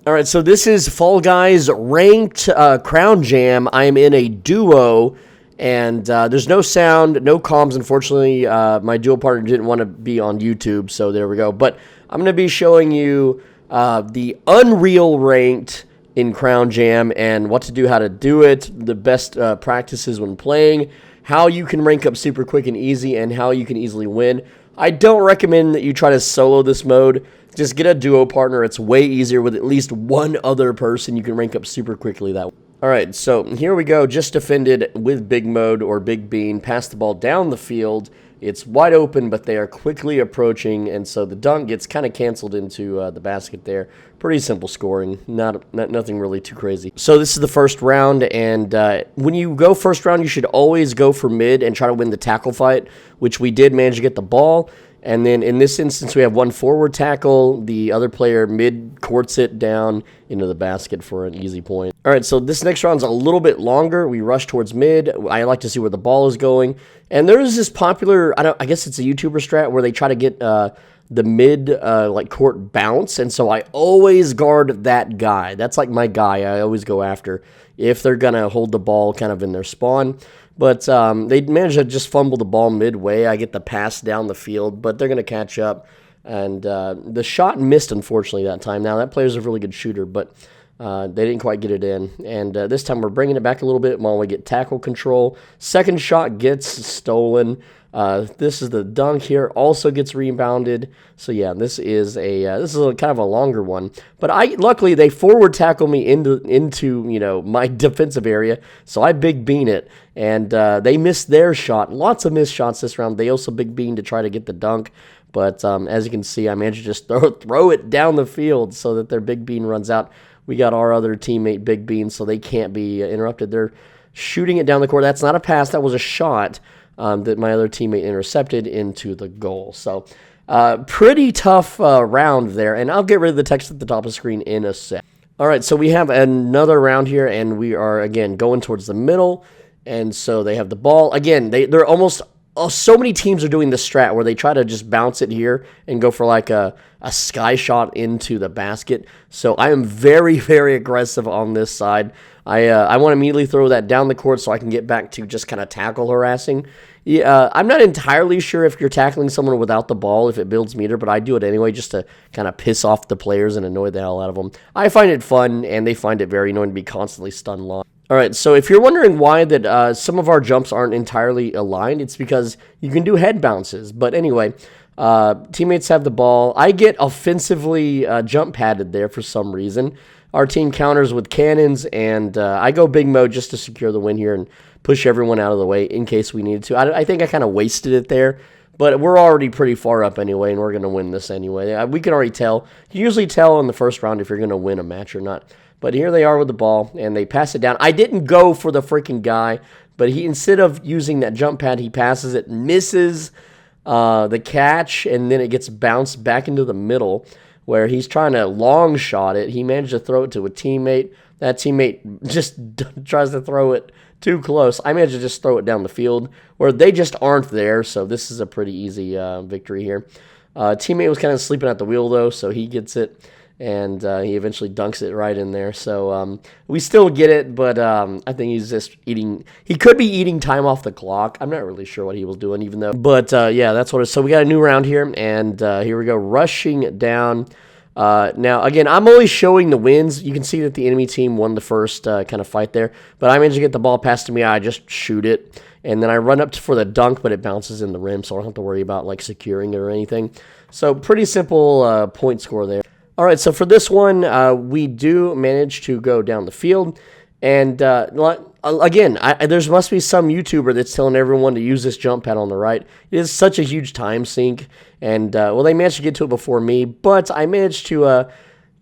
All right, so this is Fall Guys ranked Crown Jam. I am in a duo, and there's no sound, no comms. Unfortunately, my duo partner didn't want to be on YouTube, so there we go. But I'm going to be showing you the Unreal ranked in Crown Jam and what to do, how to do it, the best practices when playing, how you can rank up super quick and easy, and how you can easily win. I don't recommend that you try to solo this mode. Just get a duo partner. It's way easier with at least one other person. You can rank up super quickly that way. All right, so here we go. Just defended with big mode or big bean. Pass the ball down the field. It's wide open, but they are quickly approaching, and so the dunk gets kind of canceled into the basket there. Pretty simple scoring, nothing really too crazy. So this is the first round, and when you go first round, you should always go for mid and try to win the tackle fight, which we did manage to get the ball. And then in this instance, we have one forward tackle. The other player mid-courts it down into the basket for an easy point. All right, so this next round's a little bit longer. We rush towards mid. I like to see where the ball is going. And there is this popular, I guess it's a YouTuber strat where they try to get the mid court bounce. And so I always guard that guy. That's like my guy I always go after if they're going to hold the ball kind of in their spawn. But they managed to just fumble the ball midway. I get the pass down the field, but they're going to catch up. And the shot missed, unfortunately, that time. Now, that player's a really good shooter, but they didn't quite get it in. And this time we're bringing it back a little bit while we get tackle control. Second shot gets stolen. This is the dunk here, also gets rebounded. So yeah, this is a kind of a longer one. But luckily they forward tackle me into my defensive area, so I big bean it, and they missed their shot. Lots of missed shots this round. They also big bean to try to get the dunk. But as you can see, I managed to just throw it down the field so that their big bean runs out. We got our other teammate big bean, so they can't be interrupted. They're shooting it down the court. That's not a pass. That was a shot. That my other teammate intercepted into the goal. So pretty tough round there, and I'll get rid of the text at the top of the screen in a sec. All right, so we have another round here, and we are, again, going towards the middle, and so they have the ball. Again, they're almost so many teams are doing this strat where they try to just bounce it here and go for like a sky shot into the basket. So I am very, very aggressive on this side. I want to immediately throw that down the court so I can get back to just kind of tackle harassing. Yeah, I'm not entirely sure if you're tackling someone without the ball, if it builds meter, but I do it anyway just to kind of piss off the players and annoy the hell out of them. I find it fun, and they find it very annoying to be constantly stun locked. All right, so if you're wondering why that some of our jumps aren't entirely aligned, it's because you can do head bounces. But anyway, teammates have the ball. I get offensively jump padded there for some reason. Our team counters with cannons, and I go big mode just to secure the win here and push everyone out of the way in case we needed to. I think I kind of wasted it there, but we're already pretty far up anyway, and we're going to win this anyway. We can already tell. You usually tell in the first round if you're going to win a match or not. But here they are with the ball, and they pass it down. I didn't go for the freaking guy, but he, instead of using that jump pad, he passes it, misses the catch, and then it gets bounced back into the middle where he's trying to long shot it. He managed to throw it to a teammate. That teammate just tries to throw it too close. I managed to just throw it down the field where they just aren't there, so this is a pretty easy victory here. Teammate was kind of sleeping at the wheel, though, so he gets it. And he eventually dunks it right in there. So we still get it, but I think he's just eating. He could be eating time off the clock. I'm not really sure what he was doing, even though. But yeah, that's what it is. So we got a new round here, and here we go, rushing down. Now, again, I'm only showing the wins. You can see that the enemy team won the first kind of fight there. But I managed to get the ball passed to me. I just shoot it. And then I run up for the dunk, but it bounces in the rim, so I don't have to worry about like securing it or anything. So pretty simple point score there. All right, so for this one, we do manage to go down the field. And again, there must be some YouTuber that's telling everyone to use this jump pad on the right. It is such a huge time sink. And, well, they managed to get to it before me. But I managed to,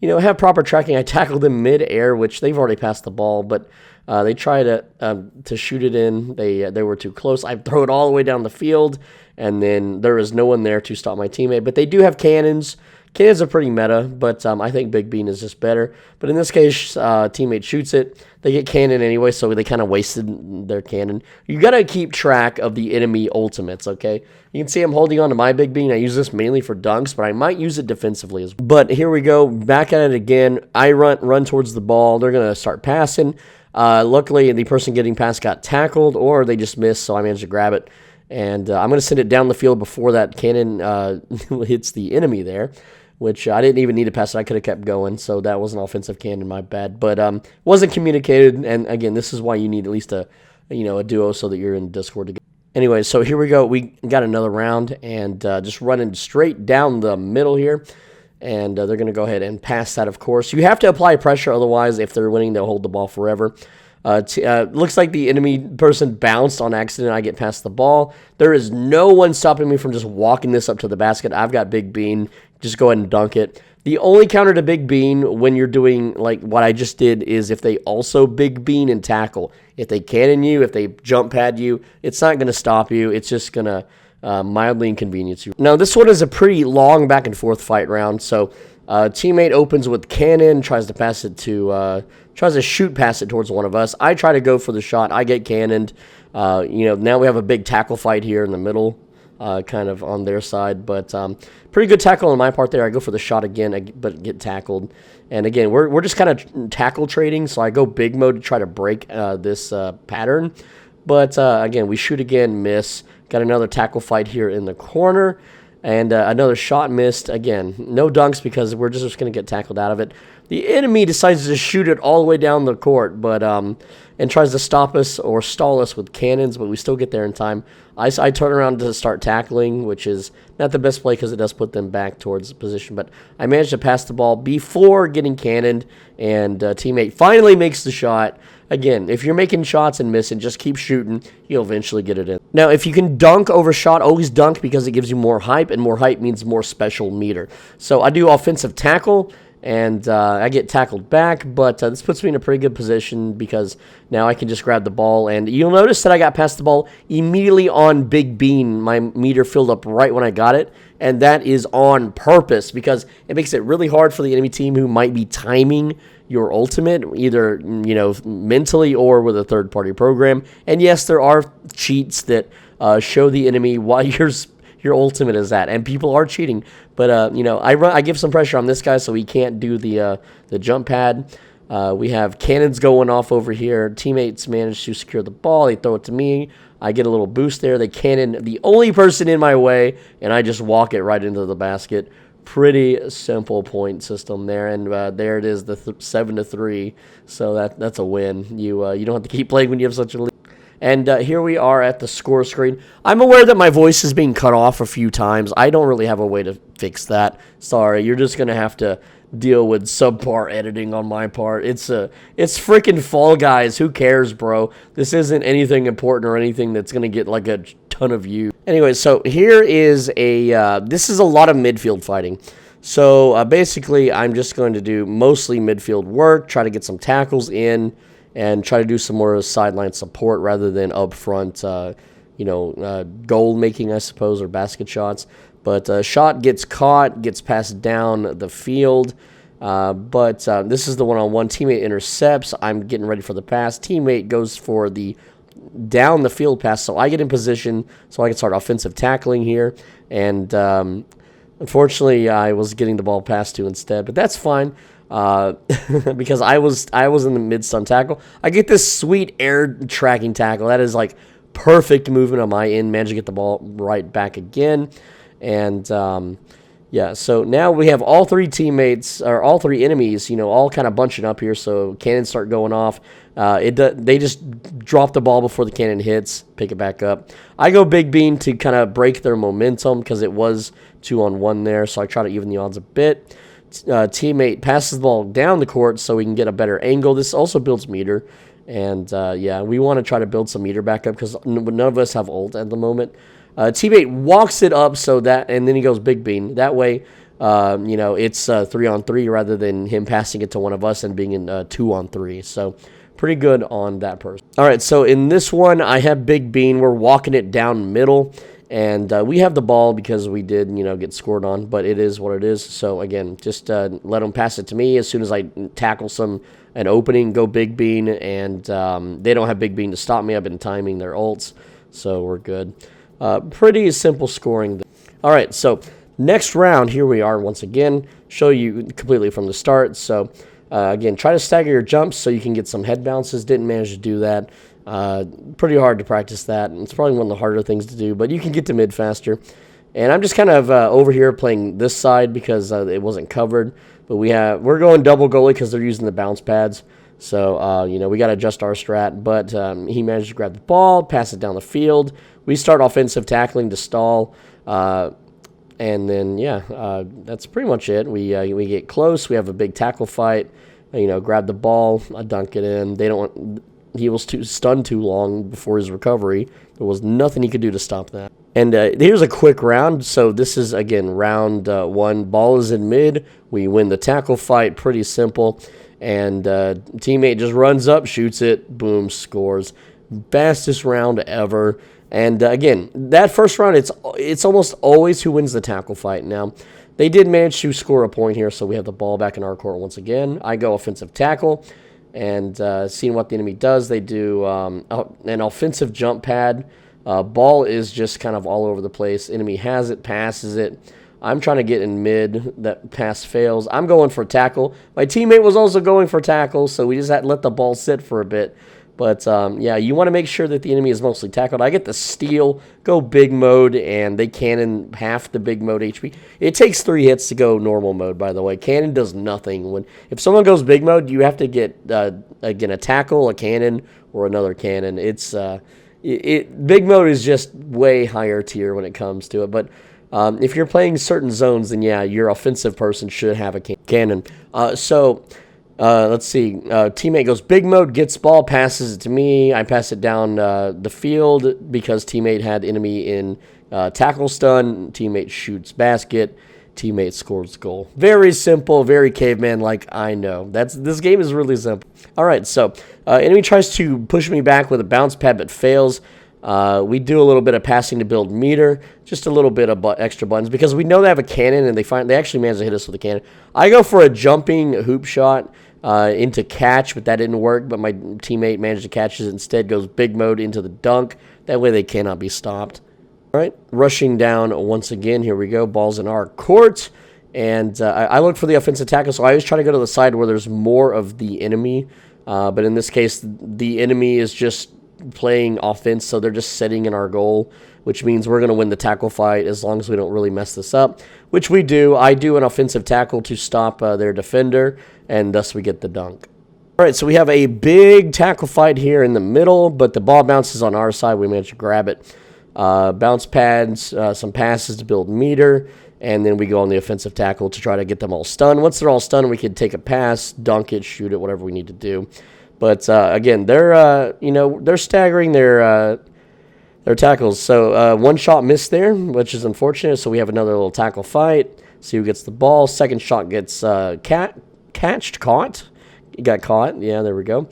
have proper tracking. I tackled them mid-air, which they've already passed the ball. But they tried to shoot it in. They were too close. I throw it all the way down the field. And then there is no one there to stop my teammate. But they do have cannons. Cannons are pretty meta, but I think Big Bean is just better. But in this case, teammate shoots it. They get cannon anyway, so they kind of wasted their cannon. You got to keep track of the enemy ultimates, okay? You can see I'm holding on to my Big Bean. I use this mainly for dunks, but I might use it defensively as well. But here we go, back at it again. I run towards the ball. They're going to start passing. Luckily, the person getting past got tackled, or they just missed, so I managed to grab it. And I'm going to send it down the field before that cannon hits the enemy there, which I didn't even need to pass it. I could have kept going, so that was an offensive cannon, my bad. But wasn't communicated, and again, this is why you need at least a duo so that you're in Discord together. Anyway, so here we go. We got another round, and just running straight down the middle here. And they're going to go ahead and pass that, of course. You have to apply pressure, otherwise, if they're winning, they'll hold the ball forever. Looks like the enemy person bounced on accident. I get past the ball. There is no one stopping me from just walking this up to the basket. I've got Big Bean. Just go ahead and dunk it. The only counter to Big Bean when you're doing like what I just did is if they also Big Bean and tackle. If they cannon you, if they jump pad you, it's not going to stop you. It's just going to mildly inconvenience you. Now, this one is a pretty long back and forth fight round. So, teammate opens with cannon, tries to shoot past it towards one of us. I try to go for the shot. I get cannoned. Now we have a big tackle fight here in the middle, kind of on their side. But pretty good tackle on my part there. I go for the shot again, but get tackled. And again, we're just kind of tackle trading. So I go big mode to try to break this pattern. But again, we shoot again, miss. Got another tackle fight here in the corner. And another shot missed. Again, no dunks because we're just going to get tackled out of it. The enemy decides to shoot it all the way down the court, but and tries to stop us or stall us with cannons, but we still get there in time. I turn around to start tackling, which is not the best play because it does put them back towards the position. But I managed to pass the ball before getting cannoned, and teammate finally makes the shot. Again, if you're making shots and missing, just keep shooting. You'll eventually get it in. Now, if you can dunk over shot, always dunk because it gives you more hype, and more hype means more special meter. So I do offensive tackle, and I get tackled back, but this puts me in a pretty good position because now I can just grab the ball. And you'll notice that I got past the ball immediately on Big Bean. My meter filled up right when I got it, and that is on purpose because it makes it really hard for the enemy team who might be timing your ultimate, either mentally or with a third-party program. And yes, there are cheats that show the enemy why your ultimate is at, and people are cheating. But I give some pressure on this guy so he can't do the jump pad. We have cannons going off over here. Teammates manage to secure the ball. They throw it to me. I get a little boost there. They cannon the only person in my way, and I just walk it right into the basket. Pretty simple point system there, and there it is, the 7-3. So that's a win. You don't have to keep playing when you have such a lead. And here we are at the score screen. I'm aware that my voice is being cut off a few times. I don't really have a way to fix that. Sorry, you're just gonna have to deal with subpar editing on my part. It's freaking Fall Guys. Who cares, bro? This isn't anything important or anything that's gonna get like a ton of views. Anyway, so here is this is a lot of midfield fighting. So basically, I'm just going to do mostly midfield work, try to get some tackles in, and try to do some more sideline support rather than up front, goal making, I suppose, or basket shots. But shot gets caught, gets passed down the field. But this is the one-on-one. Teammate intercepts. I'm getting ready for the pass. Teammate goes for the down the field pass, so I get in position so I can start offensive tackling here. And unfortunately, I was getting the ball passed to instead, but that's fine. Because I was in the mid-stun tackle. I get this sweet air tracking tackle. That is like perfect movement on my end. Managed to get the ball right back again. And yeah, so now we have all three teammates, or all three enemies, all kind of bunching up here. So cannons start going off. They just drop the ball before the cannon hits, pick it back up. I go Big Bean to kind of break their momentum because it was 2-on-1 there. So I try to even the odds a bit. Teammate passes the ball down the court so we can get a better angle. This also builds meter. And yeah, we want to try to build some meter back up because none of us have ult at the moment. Teammate walks it up and then he goes Big Bean. That way, it's 3-on-3 rather than him passing it to one of us and being in 2-on-3. So pretty good on that person. All right, so in this one, I have Big Bean. We're walking it down middle. And we have the ball because we did, get scored on, but it is what it is. So, again, just let them pass it to me. As soon as I tackle an opening, go Big Bean, and they don't have Big Bean to stop me. I've been timing their ults, so we're good. Pretty simple scoring. All right, so next round, here we are once again. Show you completely from the start. So, again, try to stagger your jumps so you can get some head bounces. Didn't manage to do that. Pretty hard to practice that, and it's probably one of the harder things to do, but you can get to mid faster. And I'm just kind of over here playing this side because it wasn't covered, but we're going double goalie because they're using the bounce pads. So, we got to adjust our strat, but he managed to grab the ball, pass it down the field. We start offensive tackling to stall, and then, that's pretty much it. We get close. We have a big tackle fight, grab the ball, I dunk it in. He was stunned too long before his recovery. There was nothing he could do to stop that. And here's a quick round. So this is, again, round 1. Ball is in mid. We win the tackle fight. Pretty simple. And teammate just runs up, shoots it, boom, scores. Fastest round ever. And, again, that first round, it's almost always who wins the tackle fight. Now, they did manage to score a point here, so we have the ball back in our court once again. I go offensive tackle. And seeing what the enemy does, they do an offensive jump pad. Ball is just kind of all over the place. Enemy has it, passes it. I'm trying to get in mid. That pass fails. I'm going for tackle. My teammate was also going for tackle, so we just had to let the ball sit for a bit. But, you want to make sure that the enemy is mostly tackled. I get the steal, go big mode, and they cannon half the big mode HP. It takes 3 hits to go normal mode, by the way. Cannon does nothing. If someone goes big mode, you have to get, again, a tackle, a cannon, or another cannon. Big mode is just way higher tier when it comes to it. But if you're playing certain zones, then, your offensive person should have a cannon. Let's see. Teammate goes big mode, gets ball, passes it to me. I pass it down the field because teammate had enemy in tackle stun. Teammate shoots basket. Teammate scores goal. Very simple, very caveman-like. I know. This game is really simple. All right, so enemy tries to push me back with a bounce pad but fails. We do a little bit of passing to build meter, just a little bit of extra buttons because we know they have a cannon and they actually managed to hit us with a cannon. I go for a jumping hoop shot into catch, but that didn't work. But my teammate managed to catch it instead. Goes big mode into the dunk. That way they cannot be stopped. All right, rushing down once again. Here we go. Ball's in our court. And I look for the offensive tackle, so I always try to go to the side where there's more of the enemy. But in this case, the enemy is just playing offense, so they're just sitting in our goal, which means we're going to win the tackle fight as long as we don't really mess this up, which we do. I do an offensive tackle to stop their defender, and thus we get the dunk. All right, so we have a big tackle fight here in the middle, but the ball bounces on our side. We managed to grab it. Bounce pads, some passes to build meter, and then we go on the offensive tackle to try to get them all stunned. Once they're all stunned, we can take a pass, dunk it, shoot it, whatever we need to do. But again, they're staggering their tackles. So one shot missed there, which is unfortunate. So we have another little tackle fight. See who gets the ball. Second shot gets caught. He got caught. Yeah, there we go.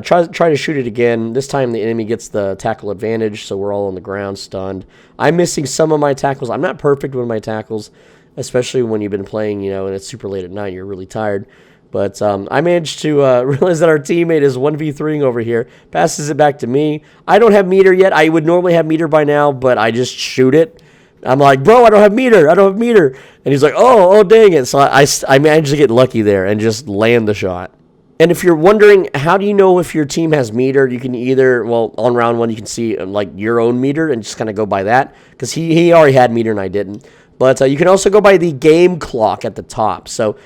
Try to shoot it again. This time the enemy gets the tackle advantage, so we're all on the ground stunned. I'm missing some of my tackles. I'm not perfect with my tackles, especially when you've been playing, and it's super late at night. You're really tired. But I managed to realize that our teammate is 1v3ing over here. Passes it back to me. I don't have meter yet. I would normally have meter by now, but I just shoot it. I'm like, bro, I don't have meter. And he's like, oh, dang it. So I managed to get lucky there and just land the shot. And if you're wondering, how do you know if your team has meter? You can either, on round 1, you can see your own meter and just kind of go by that. Because he already had meter and I didn't. But you can also go by the game clock at the top. So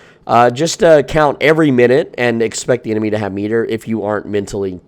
just count every minute and expect the enemy to have meter if you aren't mentally,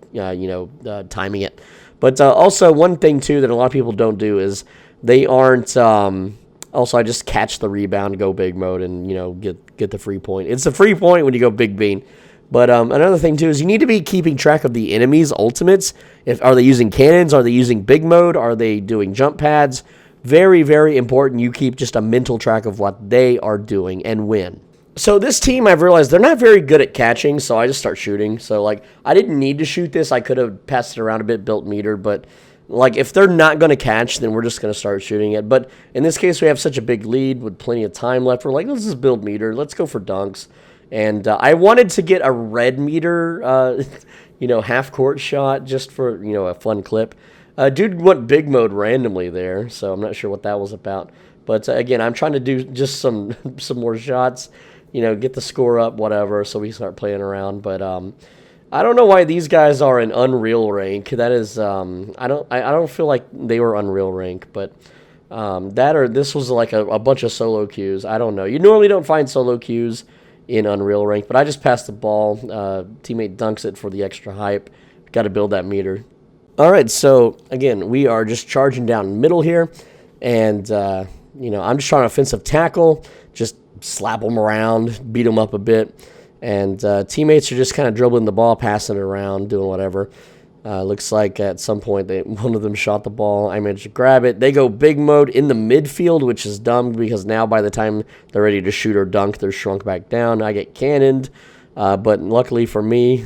timing it. But also one thing, too, that a lot of people don't do is they aren't also, I just catch the rebound, go big mode, and, get the free point. It's a free point when you go big bean. But another thing, too, is you need to be keeping track of the enemy's ultimates. Are they using cannons? Are they using big mode? Are they doing jump pads? Very, very important you keep just a mental track of what they are doing and when. So this team, I've realized they're not very good at catching, so I just start shooting. So, I didn't need to shoot this. I could have passed it around a bit, built meter, but Like, if they're not going to catch, then we're just going to start shooting it. But in this case, we have such a big lead with plenty of time left. We're like, let's just build meter. Let's go for dunks. And I wanted to get a red meter, half-court shot just for, a fun clip. Dude went big mode randomly there, so I'm not sure what that was about. But, again, I'm trying to do just some more shots, get the score up, whatever, so we start playing around. But I don't know why these guys are in Unreal rank. That is, I don't feel like they were Unreal rank, but this was like a bunch of solo queues. I don't know. You normally don't find solo queues in Unreal rank, but I just passed the ball. Teammate dunks it for the extra hype. Got to build that meter. All right, so again, we are just charging down middle here, and I'm just trying to offensive tackle, just slap them around, beat them up a bit. And teammates are just kind of dribbling the ball, passing it around, doing whatever. Looks like at some point one of them shot the ball. I managed to grab it. They go big mode in the midfield, which is dumb because now by the time they're ready to shoot or dunk, they're shrunk back down. I get cannoned, but luckily for me,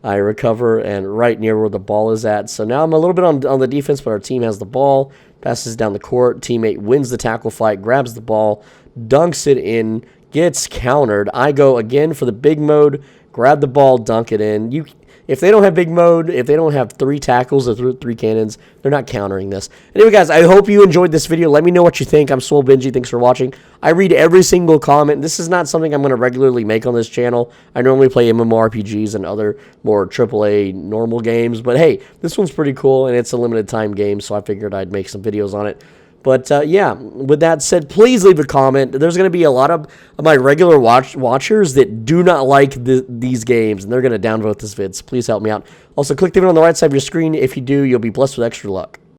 I recover and right near where the ball is at. So now I'm a little bit on the defense, but our team has the ball, passes down the court. Teammate wins the tackle fight, grabs the ball, dunks it in, gets countered. I go again for the big mode, grab the ball, dunk it in. If they don't have big mode, if they don't have 3 tackles or 3 cannons, they're not countering this. Anyway, guys, I hope you enjoyed this video. Let me know what you think. I'm Swole Benji. Thanks for watching. I read every single comment. This is not something I'm going to regularly make on this channel. I normally play MMORPGs and other more AAA normal games. But, hey, this one's pretty cool, and it's a limited time game, so I figured I'd make some videos on it. But, yeah, with that said, please leave a comment. There's going to be a lot of my regular watchers that do not like these games, and they're going to downvote this vid. So please help me out. Also, click the video on the right side of your screen. If you do, you'll be blessed with extra luck.